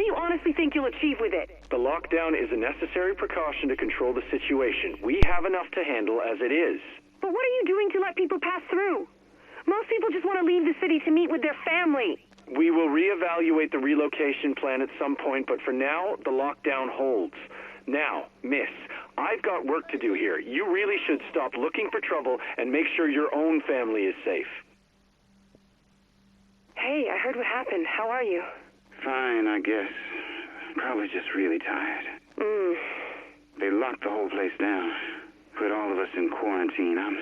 do you honestly think you'll achieve with it? The lockdown is a necessary precaution to control the situation. We have enough to handle as it is. But what are you doing to let people pass through? Most people just want to leave the city to meet with their family. We will reevaluate the relocation plan at some point, but for now, the lockdown holds. Now, miss, I've got work to do here. You really should stop looking for trouble and make sure your own family is safe. Hey, I heard what happened. How are you? Fine, I guess. Probably just really tired. They locked the whole place down. Put all of us in quarantine. I'm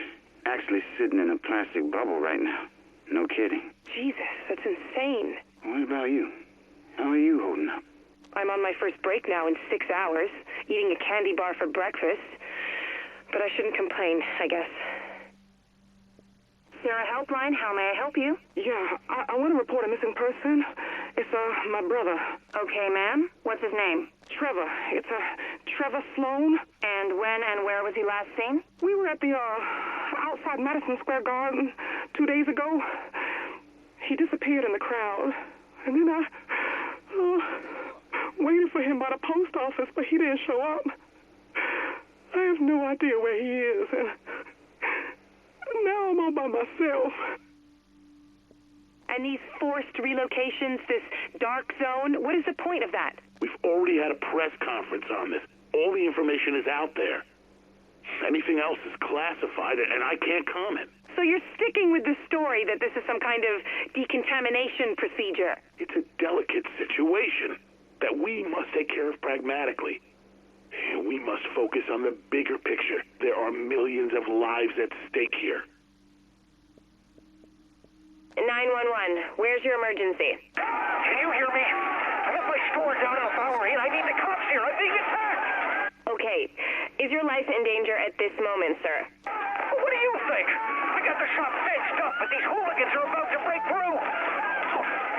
actually sitting in a plastic bubble right now. No kidding. Jesus, that's insane. What about you? How are you holding up? I'm on my first break now in 6 hours, eating a candy bar for breakfast. But I shouldn't complain, I guess. Sarah Helpline, how may I help you? Yeah, I want to report a missing person. It's, my brother. Okay, ma'am. What's his name? Trevor. It's, Trevor Sloan. And when and where was he last seen? We were at the, outside Madison Square Garden 2 days ago. He disappeared in the crowd. And then I waited for him by the post office, but he didn't show up. I have no idea where he is, and now I'm all by myself. And these forced relocations, this dark zone, what is the point of that? We've already had a press conference on this. All the information is out there. Anything else is classified, and I can't comment. So you're sticking with the story that this is some kind of decontamination procedure? It's a delicate situation that we must take care of pragmatically. And we must focus on the bigger picture. There are millions of lives at stake here. 911, where's your emergency? Can you hear me? I got my store down on Bowery, and I need the cops here. I'm being attacked! Okay. Is your life in danger at this moment, sir? What do you think? I got the shop fenced up, but these hooligans are about to break through.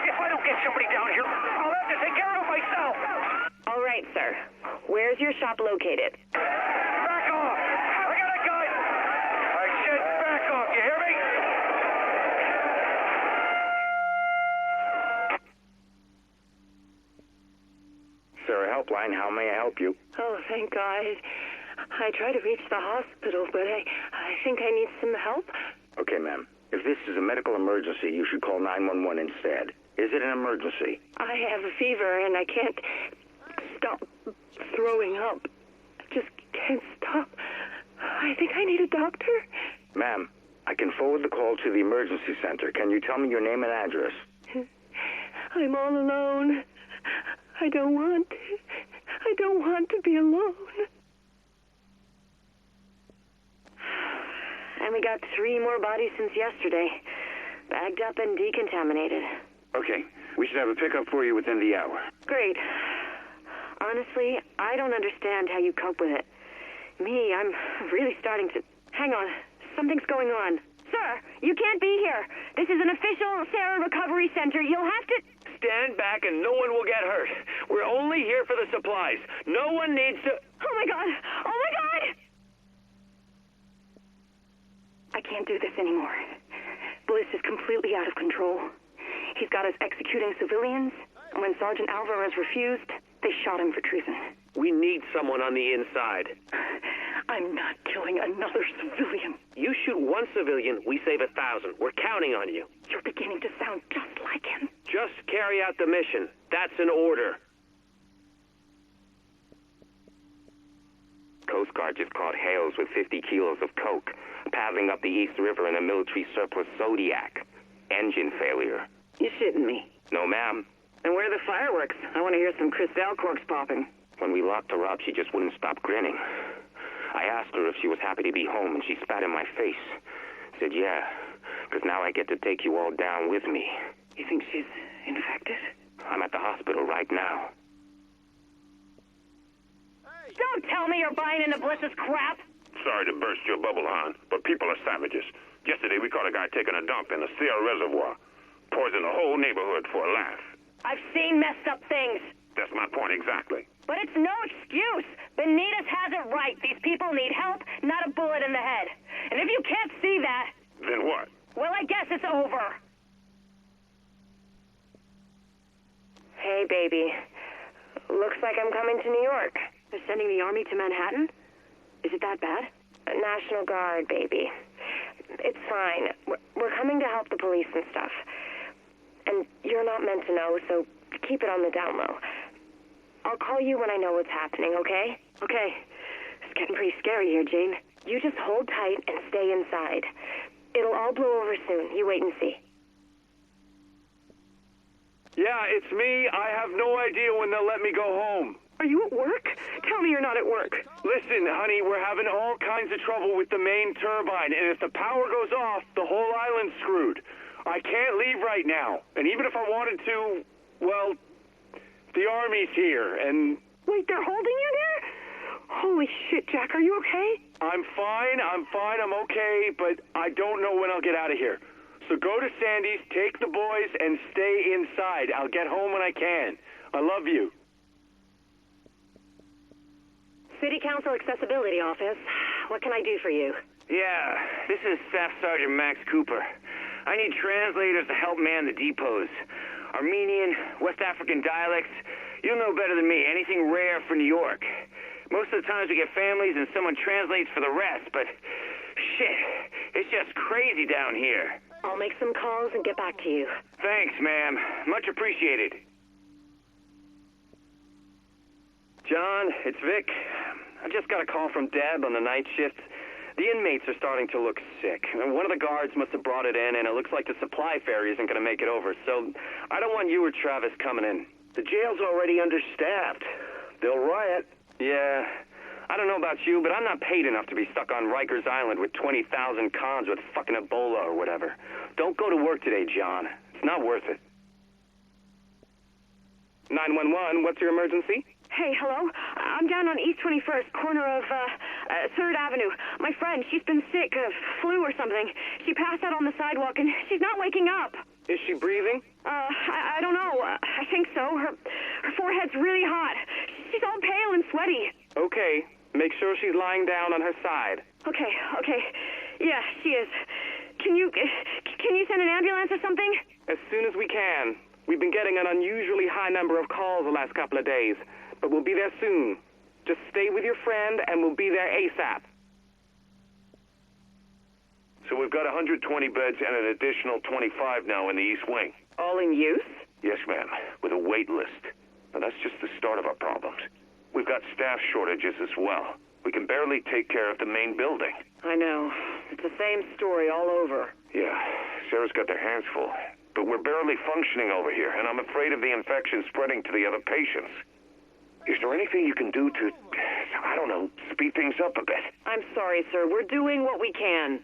If I don't get somebody down here, I'll have to take care of myself. All right, sir. Where's your shop located? Back off! I got a gun! I said back off, you hear me? Sarah Helpline, how may I help you? Oh, thank God. I tried to reach the hospital, but I think I need some help. Okay, ma'am. If this is a medical emergency, you should call 911 instead. Is it an emergency? I have a fever, and I can't stop throwing up. I just can't stop. I think I need a doctor. Ma'am, I can forward the call to the emergency center. Can you tell me your name and address? I'm all alone. I don't want to be alone. And we got 3 more bodies since yesterday. Bagged up and decontaminated. Okay, we should have a pickup for you within the hour. Great. Honestly, I don't understand how you cope with it. Me, I'm really starting to... Hang on. Something's going on. Sir, you can't be here. This is an official Sarah Recovery Center. You'll have to... Stand back and no one will get hurt. We're only here for the supplies. No one needs to... Oh my God! Oh my God! I can't do this anymore. Bliss is completely out of control. He's got us executing civilians, and when Sergeant Alvarez refused, they shot him for treason. We need someone on the inside. I'm not killing another civilian. You shoot one civilian, we save 1,000. We're counting on you. You're beginning to sound just like him. Just carry out the mission. That's an order. Coast Guard just caught Hales with 50 kilos of coke, paddling up the East River in a military surplus Zodiac. Engine failure. You're shitting me. No, ma'am. And where are the fireworks? I want to hear some Cristal corks popping. When we locked her up, she just wouldn't stop grinning. I asked her if she was happy to be home, and she spat in my face. Said, yeah, because now I get to take you all down with me. You think she's infected? I'm at the hospital right now. Don't tell me you're buying into Bliss's crap! Sorry to burst your bubble, hon, but people are savages. Yesterday we caught a guy taking a dump in the Sierra Reservoir. Poisoned the whole neighborhood for a laugh. I've seen messed up things. That's my point exactly. But it's no excuse. Benitez has it right. These people need help, not a bullet in the head. And if you can't see that... Then what? Well, I guess it's over. Hey, baby. Looks like I'm coming to New York. They're sending the army to Manhattan? Is it that bad? National Guard, baby. It's fine. We're coming to help the police and stuff. And you're not meant to know, so keep it on the down low. I'll call you when I know what's happening, okay? Okay. It's getting pretty scary here, Jane. You just hold tight and stay inside. It'll all blow over soon. You wait and see. Yeah, it's me. I have no idea when they'll let me go home. Are you at work? Tell me you're not at work. Listen, honey, we're having all kinds of trouble with the main turbine, and if the power goes off, the whole island's screwed. I can't leave right now, and even if I wanted to, well, the army's here, and... Wait, they're holding you there? Holy shit, Jack, are you okay? I'm fine, I'm okay, but I don't know when I'll get out of here. So go to Sandy's, take the boys, and stay inside. I'll get home when I can. I love you. City Council Accessibility Office. What can I do for you? Yeah, this is Staff Sergeant Max Cooper. I need translators to help man the depots. Armenian, West African dialects. You'll know better than me. Anything rare for New York. Most of the times we get families and someone translates for the rest, but shit, it's just crazy down here. I'll make some calls and get back to you. Thanks, ma'am. Much appreciated. John, it's Vic. I just got a call from Deb on the night shift. The inmates are starting to look sick. One of the guards must have brought it in, and it looks like the supply ferry isn't going to make it over. So I don't want you or Travis coming in. The jail's already understaffed. They'll riot. Yeah. I don't know about you, but I'm not paid enough to be stuck on Rikers Island with 20,000 cons with fucking Ebola or whatever. Don't go to work today, John. It's not worth it. 911, what's your emergency? Hey, hello? I'm down on East 21st, corner of 3rd Avenue. My friend, she's been sick, flu or something. She passed out on the sidewalk, and she's not waking up. Is she breathing? I don't know. I think so. Her forehead's really hot. She's all pale and sweaty. Okay. Make sure she's lying down on her side. Okay. Yeah, she is. Can you send an ambulance or something? As soon as we can. We've been getting an unusually high number of calls the last couple of days, but we'll be there soon. Just stay with your friend, and we'll be there ASAP. So we've got 120 beds and an additional 25 now in the East Wing. All in use? Yes, ma'am, with a wait list. Now, that's just the start of our problems. We've got staff shortages as well. We can barely take care of the main building. I know. It's the same story all over. Yeah, Sarah's got their hands full. But we're barely functioning over here, and I'm afraid of the infection spreading to the other patients. Is there anything you can do to, I don't know, speed things up a bit? I'm sorry, sir. We're doing what we can.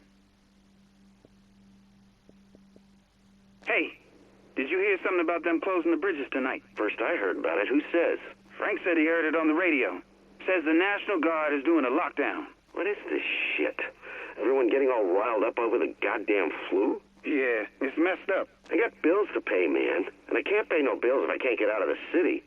Hey, did you hear something about them closing the bridges tonight? First I heard about it. Who says? Frank said he heard it on the radio. Says the National Guard is doing a lockdown. What is this shit? Everyone getting all riled up over the goddamn flu? Yeah, it's messed up. I got bills to pay, man. And I can't pay no bills if I can't get out of the city.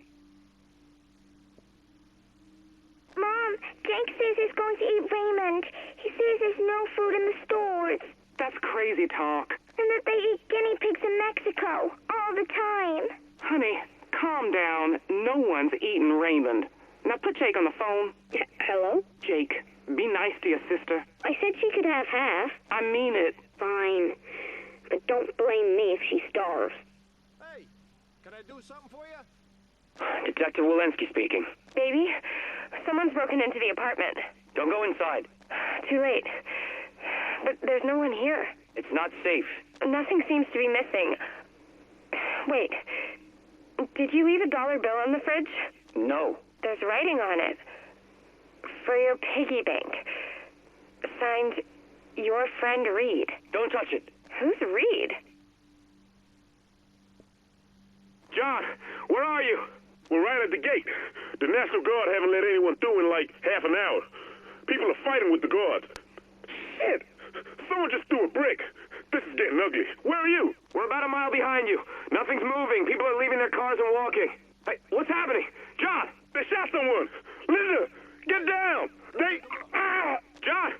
Mom, Jake says he's going to eat Raymond. He says there's no food in the stores. That's crazy talk. And that they eat guinea pigs in Mexico all the time. Honey, calm down. No one's eating Raymond. Now put Jake on the phone. Hello? Jake, be nice to your sister. I said she could have half. I mean it. Fine. But don't blame me if she starves. Hey, can I do something for you? Detective Walensky speaking. Baby, someone's broken into the apartment. Don't go inside. Too late. But there's no one here. It's not safe. Nothing seems to be missing. Wait. Did you leave a dollar bill on the fridge? No. There's writing on it. For your piggy bank. Signed, your friend Reed. Don't touch it. Who's Reed? John, where are you? We're right at the gate. The National Guard haven't let anyone through in like half an hour. People are fighting with the guards. Shit! Someone just threw a brick. This is getting ugly. Where are you? We're about a mile behind you. Nothing's moving. People are leaving their cars and walking. Hey, what's happening? John! They shot someone. Linda, get down. John!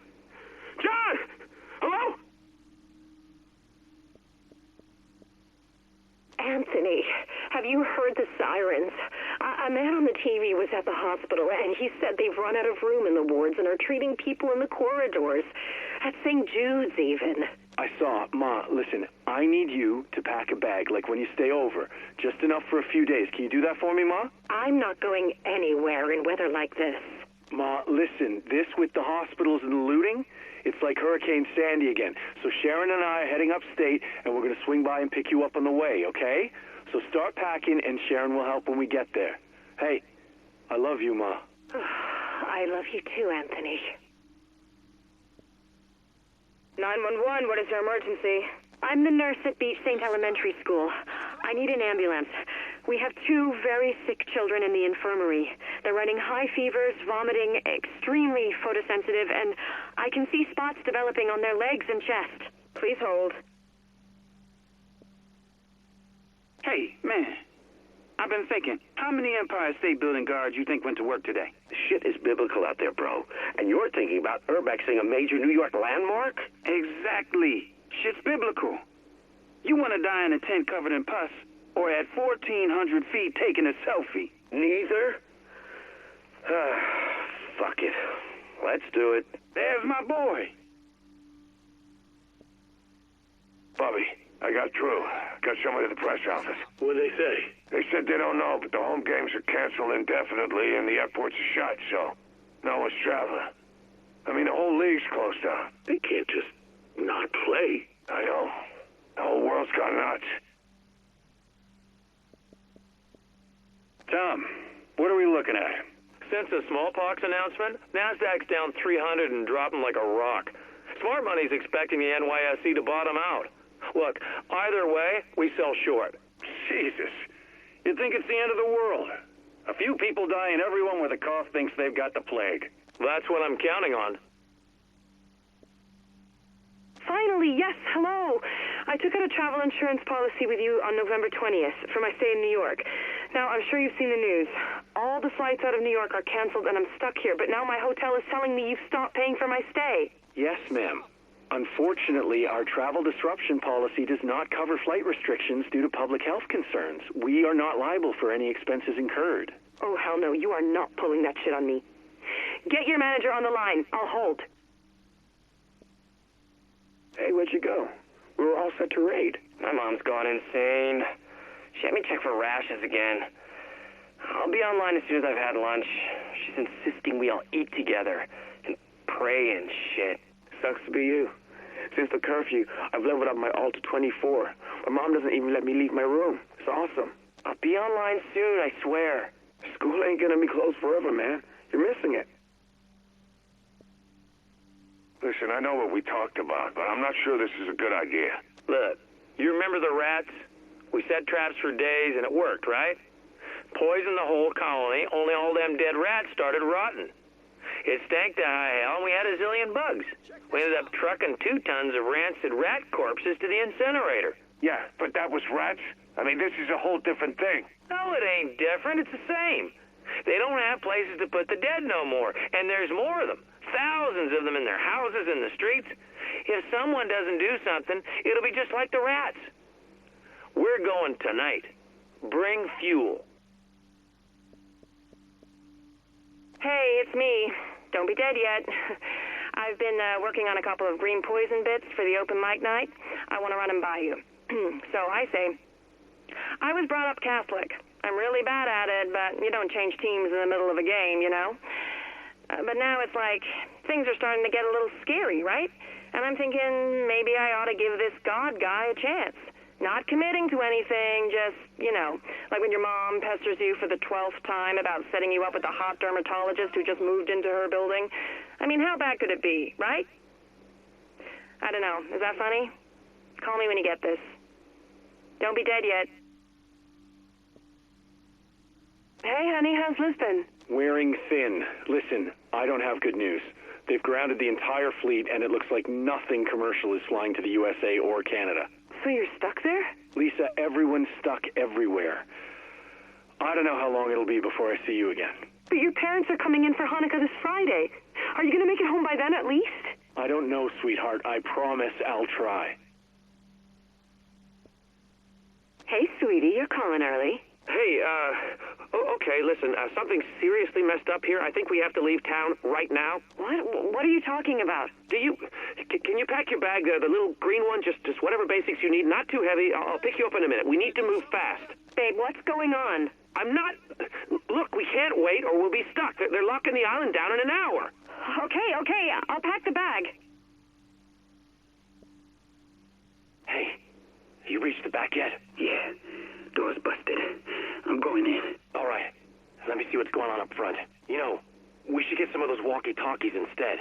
John! Hello? Anthony, have you heard the sirens? A man on the TV was at the hospital, and he said they've run out of room in the wards and are treating people in the corridors. At St. Jude's, even. I saw. Ma, listen, I need you to pack a bag, like when you stay over. Just enough for a few days. Can you do that for me, Ma? I'm not going anywhere in weather like this. Ma, listen, this with the hospitals and the looting, it's like Hurricane Sandy again. So Sharon and I are heading upstate, and we're going to swing by and pick you up on the way, okay? So start packing, and Sharon will help when we get there. Hey, I love you, Ma. I love you too, Anthony. 911, what is your emergency? I'm the nurse at Beach St. Elementary School. I need an ambulance. We have 2 very sick children in the infirmary. They're running high fevers, vomiting, extremely photosensitive, and I can see spots developing on their legs and chest. Please hold. Hey, man. I've been thinking, how many Empire State Building guards you think went to work today? Shit is biblical out there, bro. And you're thinking about urbexing a major New York landmark? Exactly. Shit's biblical. You want to die in a tent covered in pus, or at 1,400 feet taking a selfie? Neither? Fuck it. Let's do it. There's my boy. Bobby, I got through. Got somebody at the press office. What'd they say? They said they don't know, but the home games are canceled indefinitely and the airports are shut, so no one's traveling. I mean, the whole league's closed down. They can't just not play. I know. The whole world's gone nuts. Tom, what are we looking at? Since the smallpox announcement, NASDAQ's down 300 and dropping like a rock. Smart money's expecting the NYSE to bottom out. Look, either way, we sell short. Jesus. You'd think it's the end of the world. A few people die and everyone with a cough thinks they've got the plague. That's what I'm counting on. Finally, yes, hello. I took out a travel insurance policy with you on November 20th for my stay in New York. Now, I'm sure you've seen the news. All the flights out of New York are canceled and I'm stuck here, but now my hotel is telling me you've stopped paying for my stay. Yes, ma'am. Unfortunately, our travel disruption policy does not cover flight restrictions due to public health concerns. We are not liable for any expenses incurred. Oh, hell no, you are not pulling that shit on me. Get your manager on the line. I'll hold. Hey, where'd you go? We were all set to raid. My mom's gone insane. She had me check for rashes again. I'll be online as soon as I've had lunch. She's insisting we all eat together and pray and shit. Sucks to be you. Since the curfew, I've leveled up my alt to 24. My mom doesn't even let me leave my room. It's awesome. I'll be online soon, I swear. School ain't gonna be closed forever, man. You're missing it. Listen, I know what we talked about, but I'm not sure this is a good idea. Look, you remember the rats? We set traps for days and it worked, right? Poisoned the whole colony, only all them dead rats started rotting. It stank to high hell and we had a zillion bugs. We ended up trucking 2 tons of rancid rat corpses to the incinerator. Yeah, but that was rats. I mean, this is a whole different thing. No, it ain't different. It's the same. They don't have places to put the dead no more, and there's more of them. Thousands of them in their houses, in the streets. If someone doesn't do something, it'll be just like the rats. We're going tonight. Bring fuel. Hey, it's me. Don't be dead yet. I've been working on a couple of green poison bits for the open mic night. I want to run them by you. So I say, I was brought up Catholic. I'm really bad at it, but you don't change teams in the middle of a game, you know? But now it's like things are starting to get a little scary, right? And I'm thinking maybe I ought to give this God guy a chance. Not committing to anything, just, you know, like when your mom pesters you for the 12th time about setting you up with a hot dermatologist who just moved into her building. I mean, how bad could it be, right? I don't know. Is that funny? Call me when you get this. Don't be dead yet. Hey, honey, how's Lisbon? Wearing thin. Listen, I don't have good news. They've grounded the entire fleet, and it looks like nothing commercial is flying to the USA or Canada. So you're stuck there? Lisa, everyone's stuck everywhere. I don't know how long it'll be before I see you again. But your parents are coming in for Hanukkah this Friday. Are you going to make it home by then at least? I don't know, sweetheart. I promise I'll try. Hey, sweetie, you're calling early. Hey, okay. Okay, listen, something's seriously messed up here. I think we have to leave town right now. What are you talking about? Can you pack your bag, the little green one, just whatever basics you need, not too heavy. I'll pick you up in a minute. We need to move fast. Babe, what's going on? I'm not... Look, we can't wait or we'll be stuck. They're locking the island down in an hour. Okay, I'll pack the bag. Hey, you reached the back yet? Yeah, door's busted. I'm going in. All right, let me see what's going on up front. You know, we should get some of those walkie-talkies instead.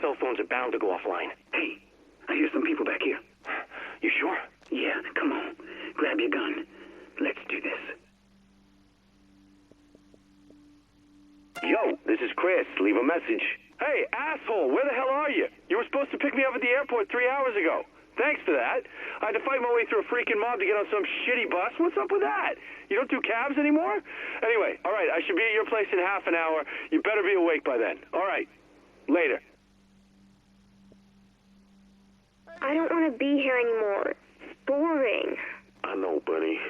Cell phones are bound to go offline. Hey, I hear some people back here. You sure? Yeah, come on. Grab your gun. Let's do this. Yo, this is Chris. Leave a message. Hey, asshole, where the hell are you? You were supposed to pick me up at the airport 3 hours ago. Thanks for that. I had to fight my way through a freaking mob to get on some shitty bus. What's up with that? You don't do cabs anymore? Anyway, all right, I should be at your place in half an hour. You better be awake by then. All right, later. I don't want to be here anymore. It's boring. I know, Bunny,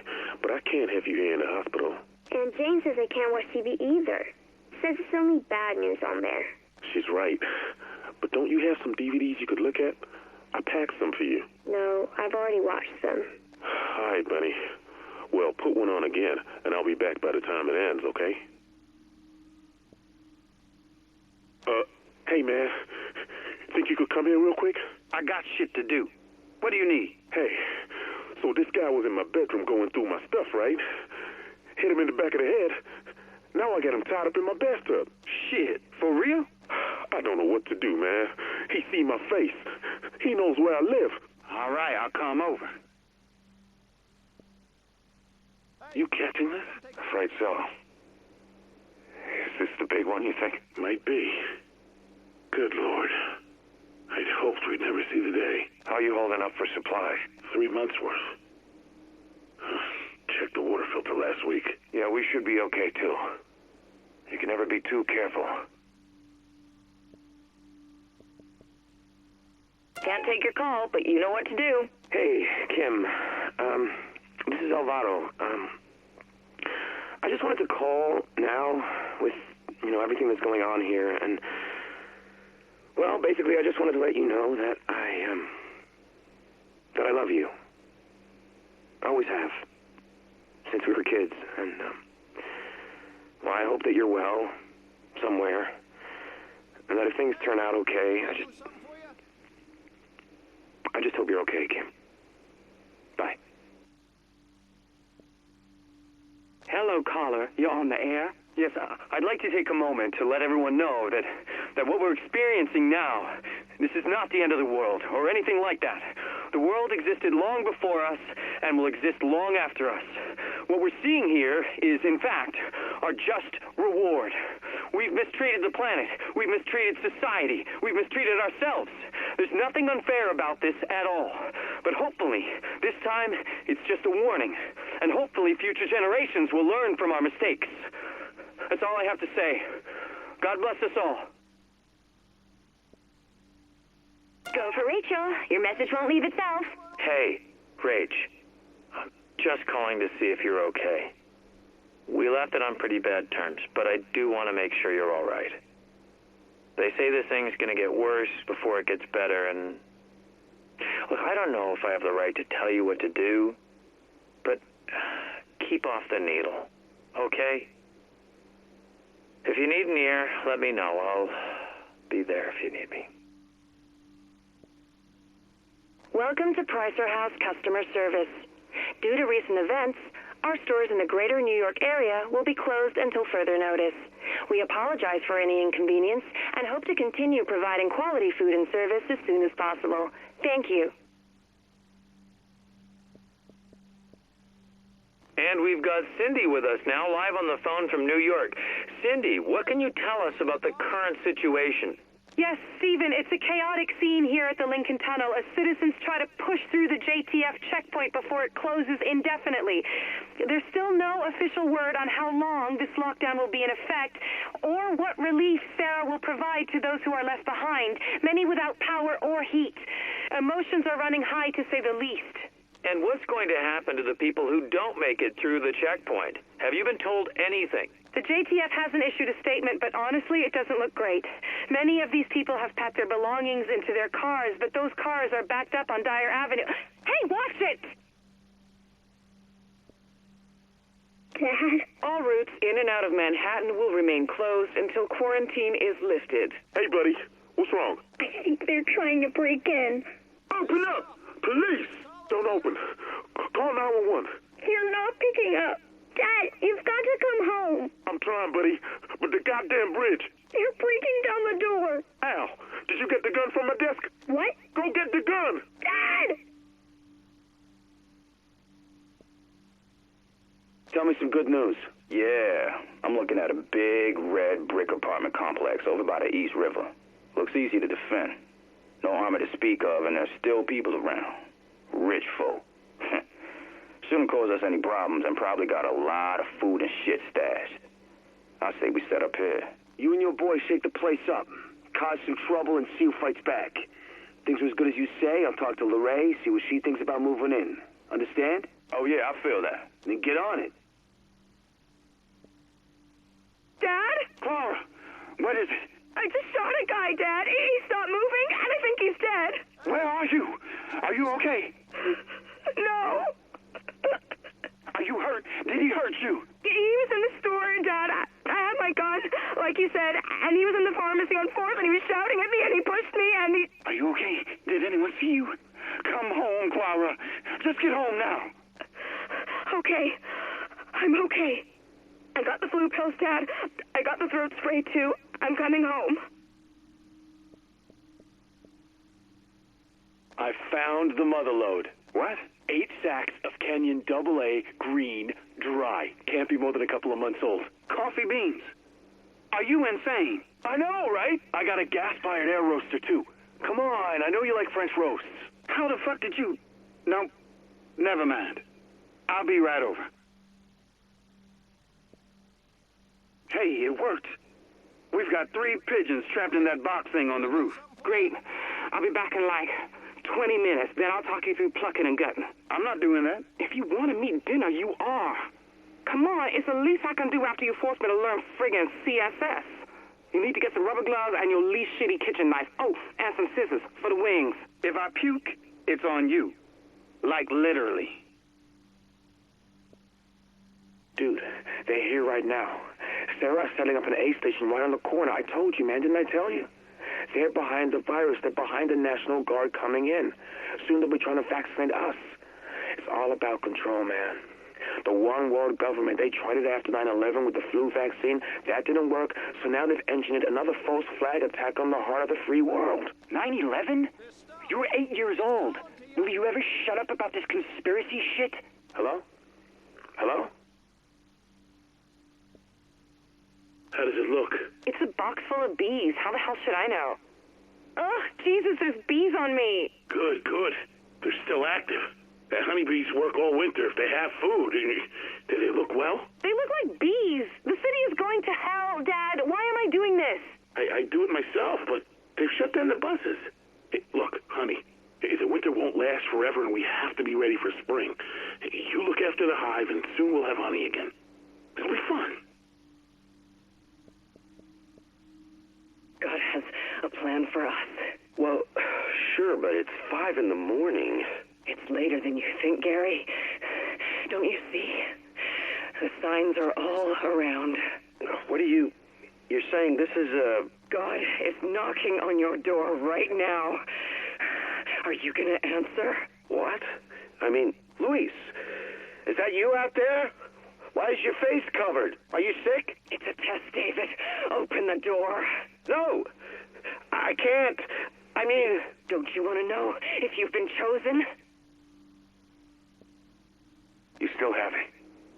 but I can't have you here in the hospital. And Jane says I can't watch TV either. Says there's only bad news on there. She's right. But don't you have some DVDs you could look at? I packed some for you. No, I've already watched them. All right, Bunny. Well, put one on again, and I'll be back by the time it ends, okay? Hey, man. Think you could come here real quick? I got shit to do. What do you need? Hey, so this guy was in my bedroom going through my stuff, right? Hit him in the back of the head. Now I got him tied up in my bathtub. Shit, for real? I don't know what to do, man. He see my face. He knows where I live. All right, I'll come over. You catching this? Afraid so. Is this the big one, you think? Might be. Good Lord. I'd hoped we'd never see the day. How are you holding up for supply? 3 months worth. Checked the water filter last week. Yeah, we should be okay, too. You can never be too careful. Can't take your call, but you know what to do. Hey, Kim. This is Alvaro. I just wanted to call now with, everything that's going on here, and, well, basically I just wanted to let you know that I love you. I always have. Since we were kids, and, well, I hope that you're well, somewhere, and that if things turn out okay, I just hope you're okay, Kim. Bye. Hello, caller. You're on the air? Yes, I'd like to take a moment to let everyone know that what we're experiencing now, this is not the end of the world, or anything like that. The world existed long before us, and will exist long after us. What we're seeing here is, in fact, our just reward. We've mistreated the planet. We've mistreated society. We've mistreated ourselves. There's nothing unfair about this at all. But hopefully, this time, it's just a warning. And hopefully, future generations will learn from our mistakes. That's all I have to say. God bless us all. Go for Rachel. Your message won't leave itself. Hey, Rach. I'm just calling to see if you're okay. We left it on pretty bad terms, but I do want to make sure you're all right. They say this thing's going to get worse before it gets better, and... Look, I don't know if I have the right to tell you what to do, but keep off the needle, okay? If you need an ear, let me know. I'll be there if you need me. Welcome to Pricer House Customer Service. Due to recent events, our stores in the greater New York area will be closed until further notice. We apologize for any inconvenience and hope to continue providing quality food and service as soon as possible. Thank you. And we've got Cindy with us now, live on the phone from New York. Cindy, what can you tell us about the current situation? Yes, Stephen, it's a chaotic scene here at the Lincoln Tunnel as citizens try to push through the JTF checkpoint before it closes indefinitely. There's still no official word on how long this lockdown will be in effect or what relief Sarah will provide to those who are left behind, many without power or heat. Emotions are running high, to say the least. And what's going to happen to the people who don't make it through the checkpoint? Have you been told anything? The JTF hasn't issued a statement, but honestly, it doesn't look great. Many of these people have packed their belongings into their cars, but those cars are backed up on Dyer Avenue. Hey, watch it! Dad? All routes in and out of Manhattan will remain closed until quarantine is lifted. Hey, buddy, what's wrong? I think they're trying to break in. Open up! Police! Don't open. Call 911. They're not picking up. Dad, you've got to come home. I'm trying, buddy, but the goddamn bridge. They're breaking down the door. Al, did you get the gun from my desk? What? Go get the gun! Dad! Tell me some good news. Yeah, I'm looking at a big red brick apartment complex over by the East River. Looks easy to defend. No armor to speak of, and there's still people around. Rich folk. Shouldn't cause us any problems and probably got a lot of food and shit stashed. I say we set up here. You and your boys shake the place up, cause some trouble, and see who fights back. Things are as good as you say. I'll talk to Lorraine, see what she thinks about moving in. Understand? Oh, yeah, I feel that. Then get on it. Dad? Clara, what is it? I just shot a guy, Dad. He stopped moving, and I think he's dead. Where are you? Are you okay? No. Are you hurt? Did he hurt you? He was in the store, Dad. I had my gun, like you said, and he was in the pharmacy on 4th, and he was shouting at me, and he pushed me, and he... Are you okay? Did anyone see you? Come home, Clara. Just get home now. Okay. I'm okay. I got the flu pills, Dad. I got the throat spray, too. I'm coming home. I found the mother lode. What? 8 sacks of Kenyan AA green dry. Can't be more than a couple of months old. Coffee beans. Are you insane? I know, right? I got a gas-fired air roaster, too. Come on, I know you like French roasts. How the fuck did you... No, never mind. I'll be right over. Hey, it worked. We've got 3 pigeons trapped in that box thing on the roof. Great. I'll be back in like 20 minutes. Then I'll talk you through plucking and gutting. I'm not doing that. If you want to meet dinner, you are. Come on, it's the least I can do after you forced me to learn friggin' CSS. You need to get some rubber gloves and your least shitty kitchen knife. Oh, and some scissors for the wings. If I puke, it's on you. Like literally. Dude, they're here right now. Sarah's setting up an A station right on the corner. I told you, man. Didn't I tell you? They're behind the virus. They're behind the National Guard coming in. Soon they'll be trying to vaccinate us. It's all about control, man. The one-world government, they tried it after 9/11 with the flu vaccine. That didn't work, so now they've engineered another false flag attack on the heart of the free world. 9/11? You were 8 years old. Will you ever shut up about this conspiracy shit? Hello? Hello? How does it look? It's a box full of bees. How the hell should I know? Oh, Jesus, there's bees on me. Good, good. They're still active. The honeybees work all winter if they have food. Do they look well? They look like bees. The city is going to hell, Dad. Why am I doing this? I do it myself, but they've shut down the buses. Hey, look, honey, the winter won't last forever, and we have to be ready for spring. You look after the hive, and soon we'll have honey again. It'll be fun. God has a plan for us. Well, sure, but it's 5 in the morning. It's later than you think, Gary. Don't you see? The signs are all around. What are you... You're saying this is a... God is knocking on your door right now. Are you gonna answer? What? I mean, Luis, is that you out there? Why is your face covered? Are you sick? It's a test, David. Open the door. No, I can't. I mean... Don't you want to know if you've been chosen? You still have it.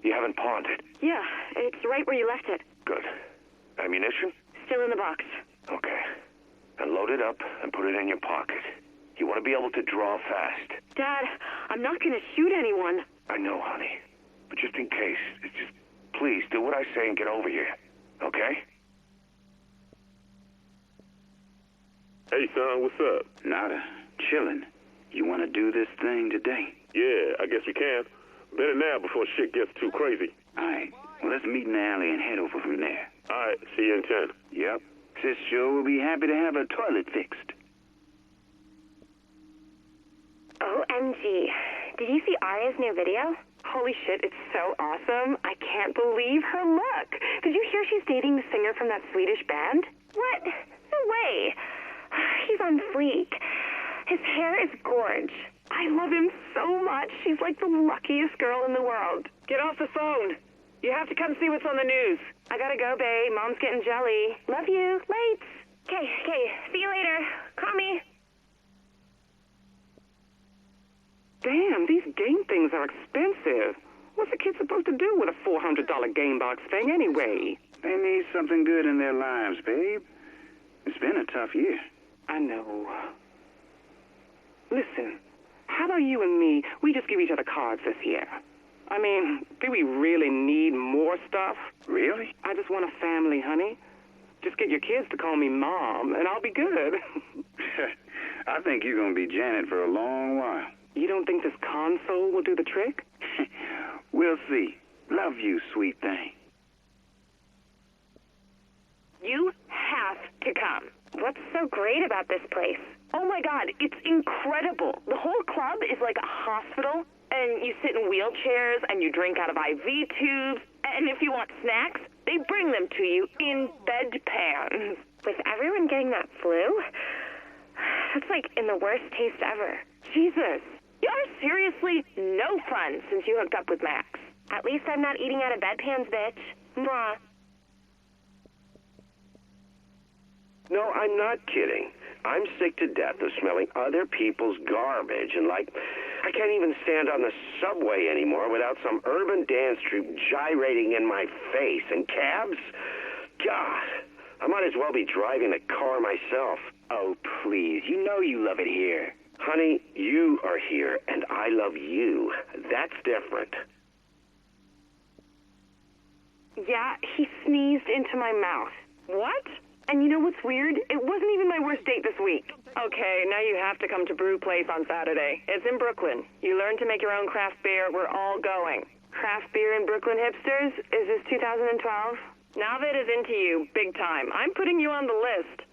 You haven't pawned it. Yeah, it's right where you left it. Good. Ammunition? Still in the box. Okay. Then load it up and put it in your pocket. You want to be able to draw fast. Dad, I'm not going to shoot anyone. I know, honey. But just in case, just please do what I say and get over here. Okay? Hey, son, what's up? Nada. Chillin'. You want to do this thing today? Yeah, I guess we can. Better now before shit gets too crazy. All right. Well, let's meet in the alley and head over from there. All right, see you in 10. Yep. Sis sure will be happy to have her toilet fixed. OMG. Did you see Arya's new video? Holy shit, it's so awesome. I can't believe her look. Did you hear she's dating the singer from that Swedish band? What? No way. He's on fleek. His hair is gorge. I love him so much. She's like the luckiest girl in the world. Get off the phone. You have to come see what's on the news. I gotta go, babe. Mom's getting jelly. Love you. Late. Okay. See you later. Call me. Damn, these game things are expensive. What's a kid supposed to do with a $400 game box thing anyway? They need something good in their lives, babe. It's been a tough year. I know. Listen, how about you and me, we just give each other cards this year? I mean, do we really need more stuff? Really? I just want a family, honey. Just get your kids to call me Mom, and I'll be good. I think you're going to be Janet for a long while. You don't think this console will do the trick? We'll see. Love you, sweet thing. You have to come. What's so great about this place? Oh my God, it's incredible. The whole club is like a hospital, and you sit in wheelchairs and you drink out of IV tubes, and if you want snacks, they bring them to you in bedpans. With everyone getting that flu? That's like in the worst taste ever. Jesus, you're seriously no fun since you hooked up with Max. At least I'm not eating out of bedpans, bitch. Mwah. No, I'm not kidding. I'm sick to death of smelling other people's garbage, and I can't even stand on the subway anymore without some urban dance troupe gyrating in my face. And cabs? God, I might as well be driving the car myself. Oh, please, you know you love it here. Honey, you are here, and I love you. That's different. Yeah, he sneezed into my mouth. What? And you know what's weird? It wasn't even my worst date this week. Okay, now you have to come to Brew Place on Saturday. It's in Brooklyn. You learn to make your own craft beer. We're all going. Craft beer in Brooklyn, hipsters? Is this 2012? Navid is into you, big time. I'm putting you on the list.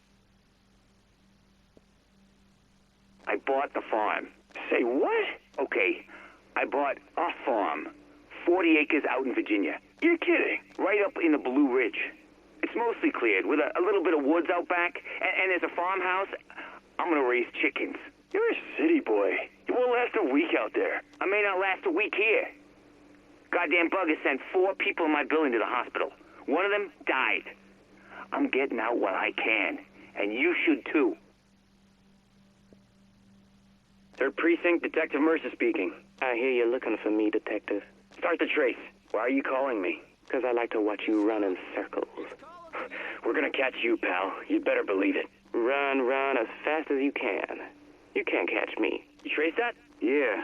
I bought the farm. Say what? Okay, I bought a farm. 40 acres out in Virginia. You're kidding. Right up in the Blue Ridge. It's mostly cleared, with a little bit of woods out back, and there's a farmhouse. I'm gonna raise chickens. You're a city boy. You won't last a week out there. I may not last a week here. Goddamn bug has sent 4 people in my building to the hospital. One of them died. I'm getting out while I can, and you should too. Third Precinct, Detective Mercer speaking. I hear you're looking for me, Detective. Start the trace. Why are you calling me? Because I like to watch you run in circles. We're gonna catch you, pal. You'd better believe it. Run as fast as you can. You can't catch me. You trace that? Yeah.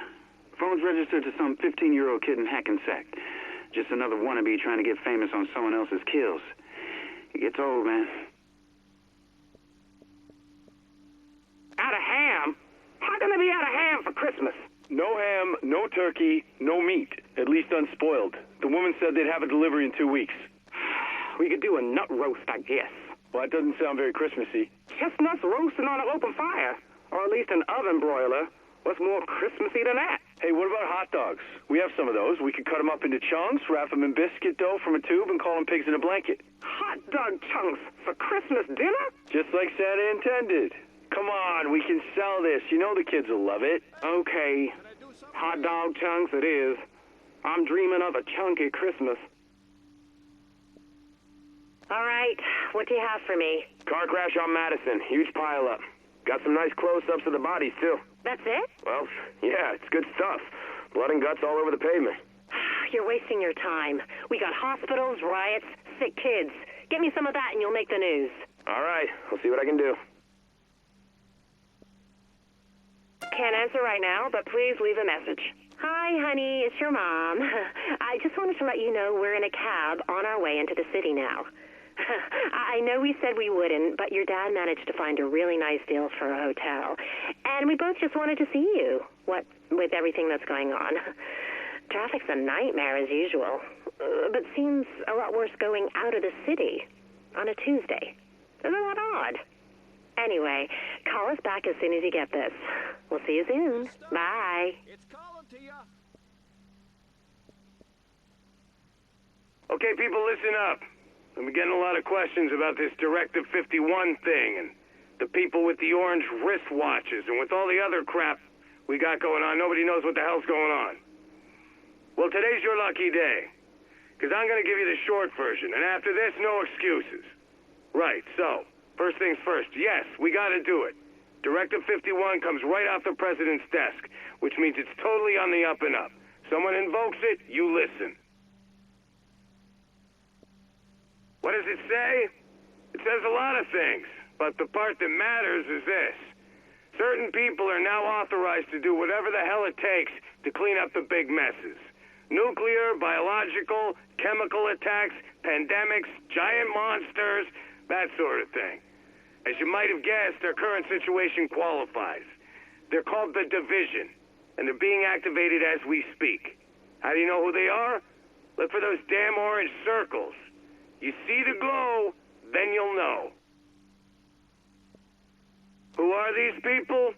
Phone's registered to some 15-year-old kid in Hackensack. Just another wannabe trying to get famous on someone else's kills. It gets old, man. Out of ham? How can I be out of ham for Christmas? No ham, no turkey, no meat. At least unspoiled. The woman said they'd have a delivery in 2 weeks. We could do a nut roast, I guess. Well, that doesn't sound very Christmassy. Chestnuts roasting on an open fire. Or at least an oven broiler. What's more Christmassy than that? Hey, what about hot dogs? We have some of those. We could cut them up into chunks, wrap them in biscuit dough from a tube, and call them pigs in a blanket. Hot dog chunks for Christmas dinner? Just like Santa intended. Come on, we can sell this. You know the kids will love it. Okay. Hot dog chunks it is. I'm dreaming of a chunky Christmas. All right, what do you have for me? Car crash on Madison. Huge pileup. Got some nice close-ups of the bodies, too. That's it? Well, yeah, it's good stuff. Blood and guts all over the pavement. You're wasting your time. We got hospitals, riots, sick kids. Get me some of that and you'll make the news. All right, I'll see what I can do. Can't answer right now, but please leave a message. Hi, honey. It's your mom. I just wanted to let you know we're in a cab on our way into the city now. I know we said we wouldn't, but your dad managed to find a really nice deal for a hotel. And we both just wanted to see you, what with everything that's going on. Traffic's a nightmare as usual, but seems a lot worse going out of the city on a Tuesday. Isn't that odd? Anyway, call us back as soon as you get this. We'll see you soon. Bye. It's calling to you. Okay, people, listen up. I've been getting a lot of questions about this Directive 51 thing and the people with the orange wristwatches and with all the other crap we got going on. Nobody knows what the hell's going on. Well, today's your lucky day, because I'm going to give you the short version, and after this, no excuses. Right, so, first things first, yes, we got to do it. Directive 51 comes right off the president's desk, which means it's totally on the up and up. Someone invokes it, you listen. What does it say? It says a lot of things, but the part that matters is this. Certain people are now authorized to do whatever the hell it takes to clean up the big messes. Nuclear, biological, chemical attacks, pandemics, giant monsters, that sort of thing. As you might have guessed, our current situation qualifies. They're called the Division, and they're being activated as we speak. How do you know who they are? Look for those damn orange circles. You see the glow, then you'll know. Who are these people?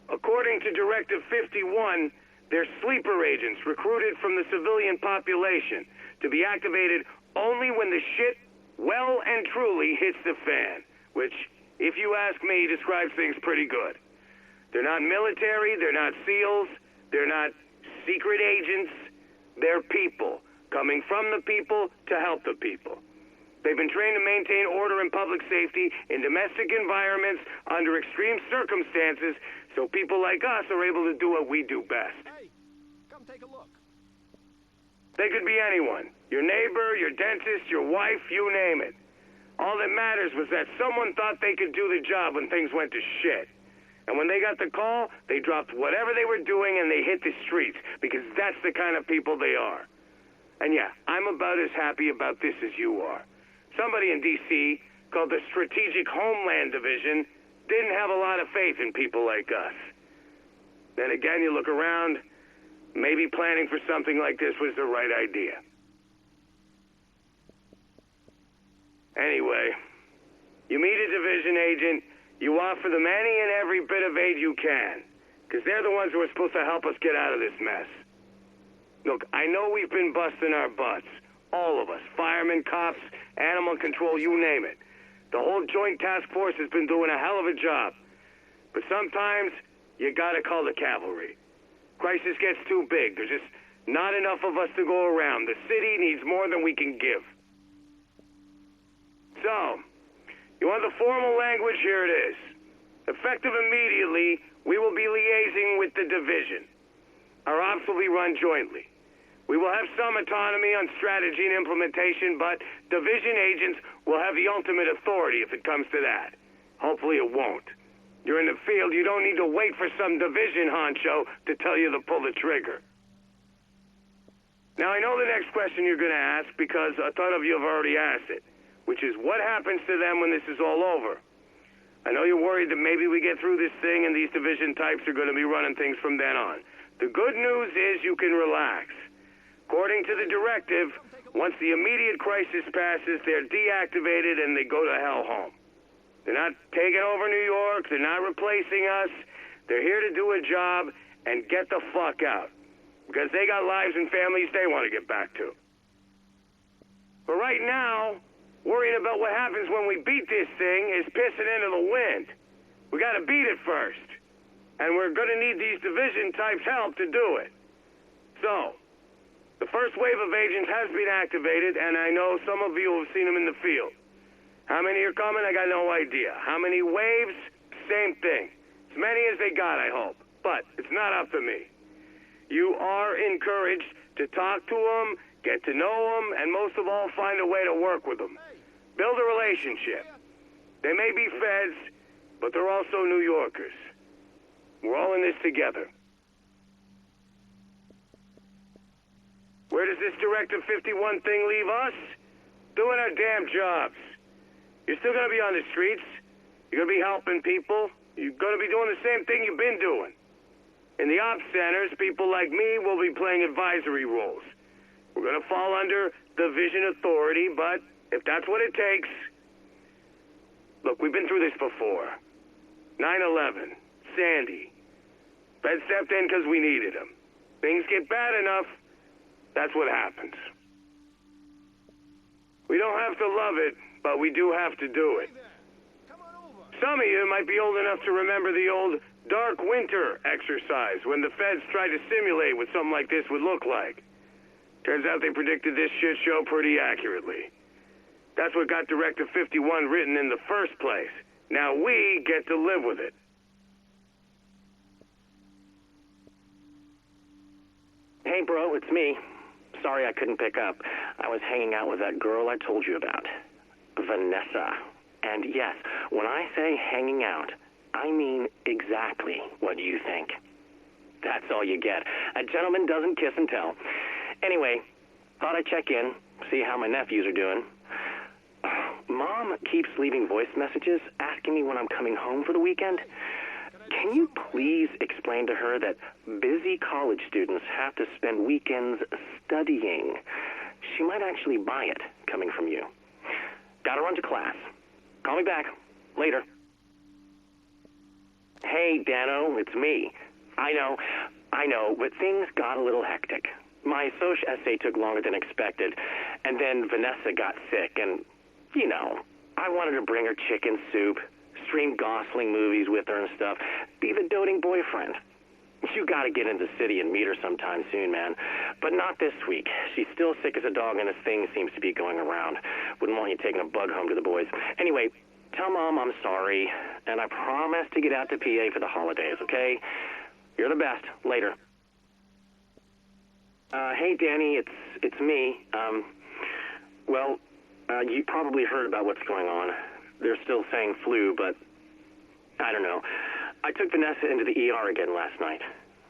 According to Directive 51, they're sleeper agents recruited from the civilian population to be activated only when the shit well and truly hits the fan, which, if you ask me, describes things pretty good. They're not military, they're not SEALs, they're not secret agents, they're people, coming from the people to help the people. They've been trained to maintain order and public safety in domestic environments under extreme circumstances, so people like us are able to do what we do best. Hey, come take a look. They could be anyone. Your neighbor, your dentist, your wife, you name it. All that matters was that someone thought they could do the job when things went to shit. And when they got the call, they dropped whatever they were doing and they hit the streets, because that's the kind of people they are. And yeah, I'm about as happy about this as you are. Somebody in D.C., called the Strategic Homeland Division, didn't have a lot of faith in people like us. Then again, you look around, maybe planning for something like this was the right idea. Anyway, you meet a division agent, you offer them any and every bit of aid you can, because they're the ones who are supposed to help us get out of this mess. Look, I know we've been busting our butts. All of us, firemen, cops, animal control, you name it. The whole joint task force has been doing a hell of a job. But sometimes, you gotta call the cavalry. Crisis gets too big. There's just not enough of us to go around. The city needs more than we can give. So, you want the formal language? Here it is. Effective immediately, we will be liaising with the division. Our ops will be run jointly. We will have some autonomy on strategy and implementation, but division agents will have the ultimate authority if it comes to that. Hopefully it won't. You're in the field, you don't need to wait for some division honcho to tell you to pull the trigger. Now, I know the next question you're going to ask, because a ton of you have already asked it, which is what happens to them when this is all over? I know you're worried that maybe we get through this thing and these division types are going to be running things from then on. The good news is you can relax. According to the directive, once the immediate crisis passes, they're deactivated and they go to hell home. They're not taking over New York, they're not replacing us. They're here to do a job and get the fuck out. Because they got lives and families they want to get back to. But right now, worrying about what happens when we beat this thing is pissing into the wind. We gotta beat it first. And we're gonna need these division types' help to do it. So, the first wave of agents has been activated, and I know some of you have seen them in the field. How many are coming? I got no idea. How many waves? Same thing. As many as they got, I hope. But it's not up to me. You are encouraged to talk to them, get to know them, and most of all, find a way to work with them. Build a relationship. They may be feds, but they're also New Yorkers. We're all in this together. Where does this Directive 51 thing leave us? Doing our damn jobs. You're still gonna be on the streets. You're gonna be helping people. You're gonna be doing the same thing you've been doing. In the ops centers, people like me will be playing advisory roles. We're gonna fall under Division Authority, but if that's what it takes... Look, we've been through this before. 9/11, Sandy. Fed stepped in because we needed them. Things get bad enough, that's what happens. We don't have to love it, but we do have to do it. Some of you might be old enough to remember the old Dark Winter exercise when the feds tried to simulate what something like this would look like. Turns out they predicted this shit show pretty accurately. That's what got Directive 51 written in the first place. Now we get to live with it. Hey, bro, it's me. Sorry I couldn't pick up. I was hanging out with that girl I told you about, Vanessa. And yes, when I say hanging out, I mean exactly what you think. That's all you get. A gentleman doesn't kiss and tell. Anyway, thought I'd check in, see how my nephews are doing. Mom keeps leaving voice messages asking me when I'm coming home for the weekend. Can you please explain to her that busy college students have to spend weekends studying? She might actually buy it, coming from you. Gotta run to class. Call me back. Later. Hey, Dano, it's me. I know, but things got a little hectic. My soc essay took longer than expected, and then Vanessa got sick, and, you know, I wanted to bring her chicken soup, stream Gosling movies with her and stuff, be the doting boyfriend. You gotta get into the city and meet her sometime soon, man. But not this week. She's still sick as a dog, and a thing seems to be going around. Wouldn't want you taking a bug home to the boys. Anyway, tell Mom I'm sorry, and I promise to get out to PA for the holidays, okay? You're the best. Later. Hey, Danny, it's me. You probably heard about what's going on. They're still saying flu, but I don't know. I took Vanessa into the ER again last night.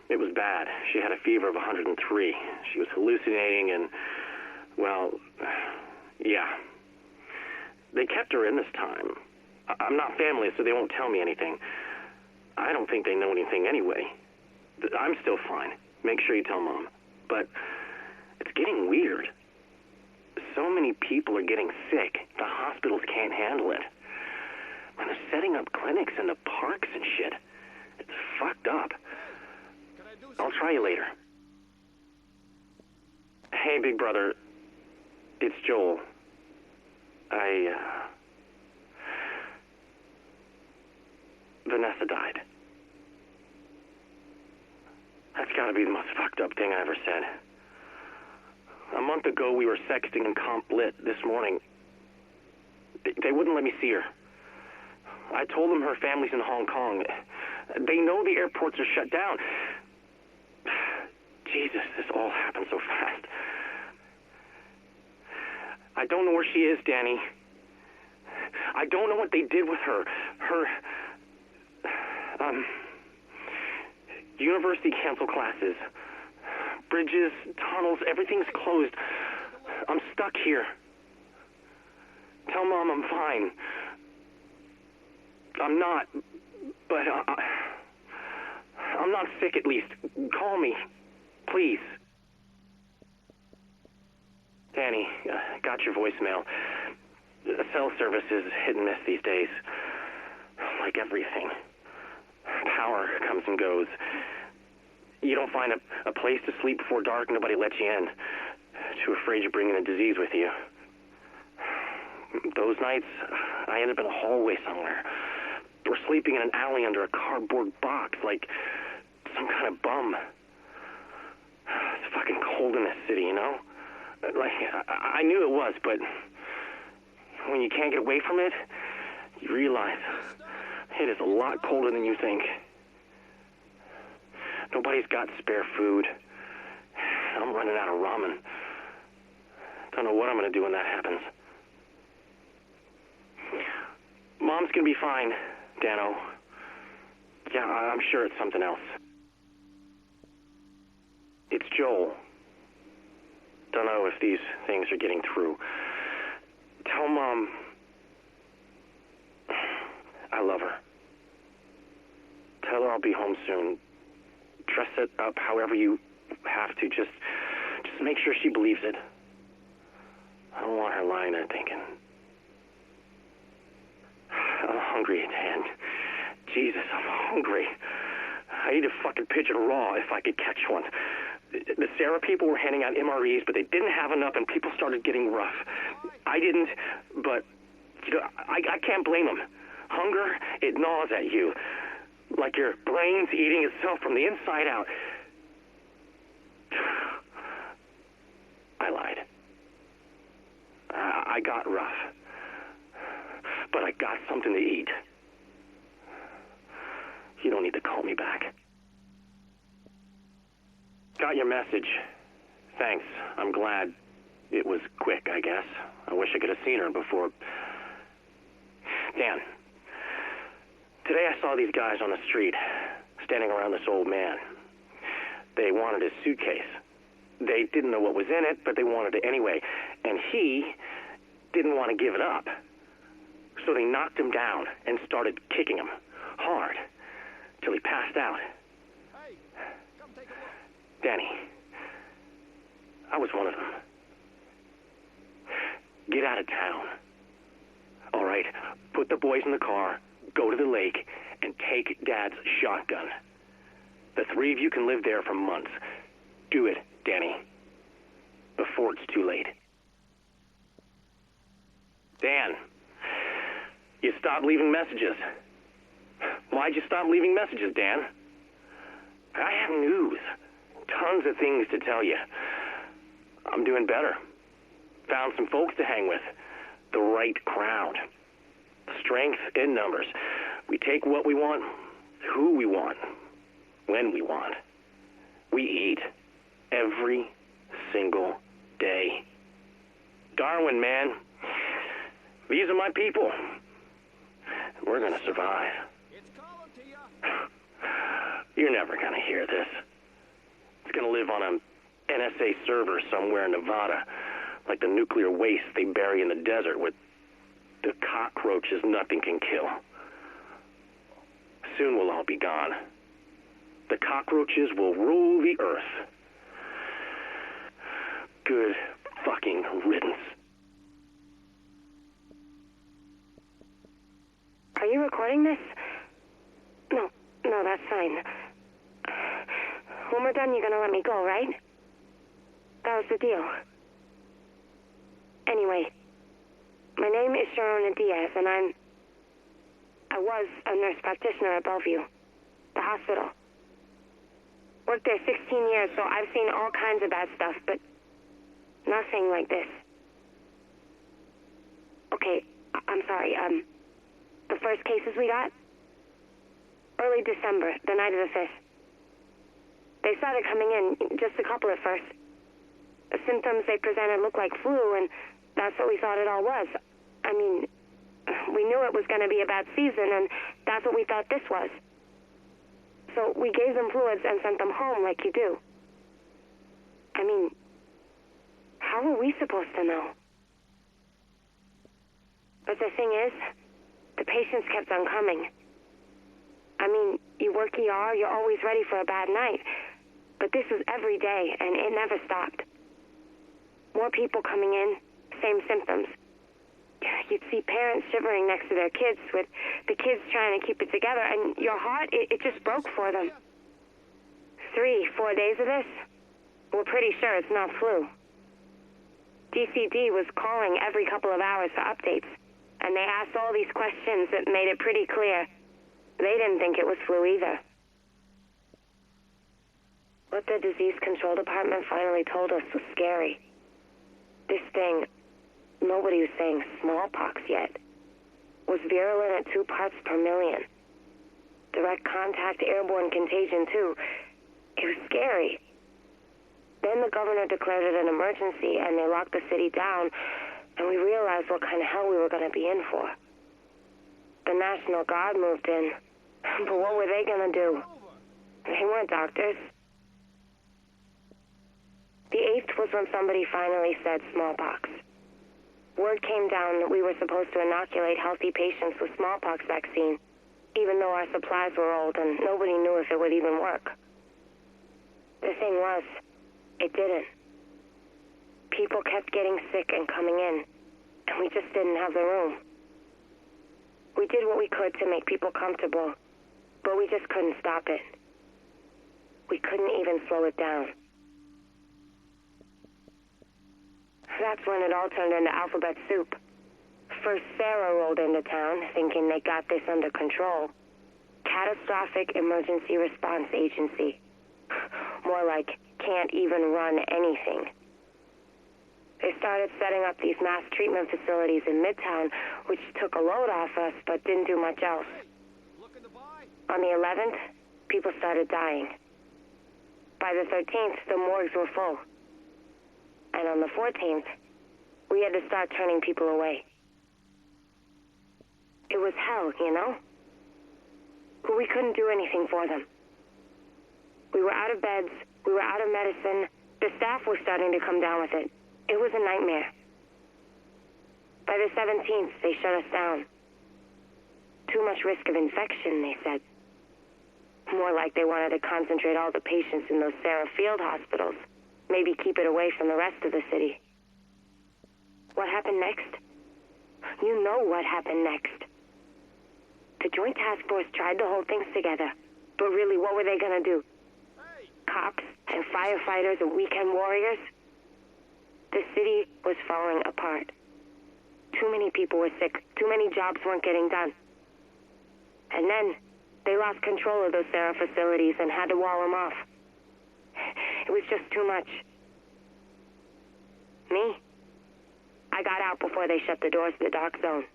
It was bad. She had a fever of 103. She was hallucinating and, yeah. They kept her in this time. I'm not family, so they won't tell me anything. I don't think they know anything anyway. I'm still fine. Make sure you tell Mom. But it's getting weird. So many people are getting sick, the hospitals can't handle it. And they're setting up clinics in the parks and shit. It's fucked up. I'll try you later. Hey, big brother. It's Joel. Vanessa died. That's gotta be the most fucked up thing I ever said. A month ago, we were sexting in Comp Lit this morning. They wouldn't let me see her. I told them her family's in Hong Kong. They know the airports are shut down. Jesus, this all happened so fast. I don't know where she is, Danny. I don't know what they did with her. University canceled classes. Bridges, tunnels, everything's closed. I'm stuck here. Tell Mom I'm fine. I'm not, but I'm not sick at least. Call me, please. Danny, got your voicemail. Cell service is hit and miss these days. Like everything. Power comes and goes. You don't find a place to sleep before dark, nobody lets you in. Too afraid you're bringing a disease with you. Those nights, I end up in a hallway somewhere. Or sleeping in an alley under a cardboard box, like some kind of bum. It's fucking cold in this city, you know? Like, I knew it was, but when you can't get away from it, you realize it is a lot colder than you think. Nobody's got spare food. I'm running out of ramen. Don't know what I'm gonna do when that happens. Mom's gonna be fine, Dano. Yeah, I'm sure it's something else. It's Joel. Don't know if these things are getting through. Tell Mom love her. Tell her I'll be home soon. Dress it up however you have to. Just make sure she believes it. I don't want her lying there thinking. I'm hungry, Dan. Jesus, I'm hungry. I eat a fucking pigeon raw if I could catch one. The Sarah people were handing out MREs, but they didn't have enough, and people started getting rough. I didn't, but I can't blame them. Hunger, it gnaws at you, like your brain's eating itself from the inside out. I lied. I got rough, but I got something to eat. You don't need to call me back. Got your message. Thanks. I'm glad it was quick, I guess. I wish I could have seen her before. Dan, today I saw these guys on the street, standing around this old man. They wanted his suitcase. They didn't know what was in it, but they wanted it anyway. And he didn't want to give it up. So they knocked him down and started kicking him hard till he passed out. Hey, come take a look. Danny, I was one of them. Get out of town. All right, put the boys in the car, go to the lake, and take Dad's shotgun. The three of you can live there for months. Do it, Danny, before it's too late. Dan, you stopped leaving messages. Why'd you stop leaving messages, Dan? I have news. Tons of things to tell you. I'm doing better. Found some folks to hang with. The right crowd. Strength in numbers. We take what we want, who we want, when we want. We eat every single day. Darwin, man. These are my people. We're gonna survive. It's calling to you. You're never gonna hear this. It's gonna live on an NSA server somewhere in Nevada, like the nuclear waste they bury in the desert with the cockroaches nothing can kill. Soon we'll all be gone. The cockroaches will rule the earth. Good fucking riddance. Are you recording this? No, that's fine. When we're done, you're gonna let me go, right? That was the deal. Anyway, my name is Sharona Diaz, and I was a nurse practitioner at Bellevue, the hospital. Worked there 16 years, so I've seen all kinds of bad stuff, but nothing like this. Okay, I'm sorry, the first cases we got? Early December, the night of the 5th. They started coming in, just a couple at first. The symptoms they presented looked like flu, and that's what we thought it all was. I mean, we knew it was going to be a bad season, and that's what we thought this was. So we gave them fluids and sent them home like you do. I mean, how are we supposed to know? But the thing is, the patients kept on coming. I mean, you work ER, you're always ready for a bad night. But this was every day, and it never stopped. More people coming in, same symptoms. You'd see parents shivering next to their kids, with the kids trying to keep it together, and your heart, it just broke for them. 3-4 days of this, we're pretty sure it's not flu. DCD was calling every couple of hours for updates, and they asked all these questions that made it pretty clear they didn't think it was flu either. What the disease control department finally told us was scary. This thing, nobody was saying smallpox yet, was virulent at 2 parts per million. Direct contact airborne contagion, too. It was scary. Then the governor declared it an emergency, and they locked the city down, and we realized what kind of hell we were going to be in for. The National Guard moved in, but what were they going to do? They weren't doctors. The 8th was when somebody finally said smallpox. Word came down that we were supposed to inoculate healthy patients with smallpox vaccine even though our supplies were old and nobody knew if it would even work. The thing was, it didn't. People kept getting sick and coming in, and we just didn't have the room. We did what we could to make people comfortable, but we just couldn't stop it. We couldn't even slow it down. That's when it all turned into alphabet soup. First, Sarah rolled into town, thinking they got this under control. Catastrophic Emergency Response Agency. More like, can't even run anything. They started setting up these mass treatment facilities in Midtown, which took a load off us, but didn't do much else. On the 11th, people started dying. By the 13th, the morgues were full. And on the 14th, we had to start turning people away. It was hell, you know? But we couldn't do anything for them. We were out of beds, we were out of medicine, the staff was starting to come down with it. It was a nightmare. By the 17th, they shut us down. Too much risk of infection, they said. More like they wanted to concentrate all the patients in those Sarah Field hospitals. Maybe keep it away from the rest of the city. What happened next? You know what happened next. The Joint Task Force tried to hold things together. But really, what were they gonna do? Cops and firefighters and weekend warriors? The city was falling apart. Too many people were sick. Too many jobs weren't getting done. And then, they lost control of those Sarah facilities and had to wall them off. It was just too much. Me? I got out before they shut the doors to the dark zone.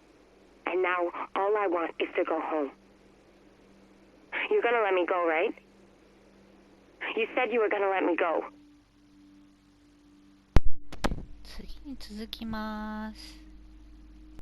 And now, all I want is to go home. You're gonna let me go, right? You said you were gonna let me go. 次に続きます。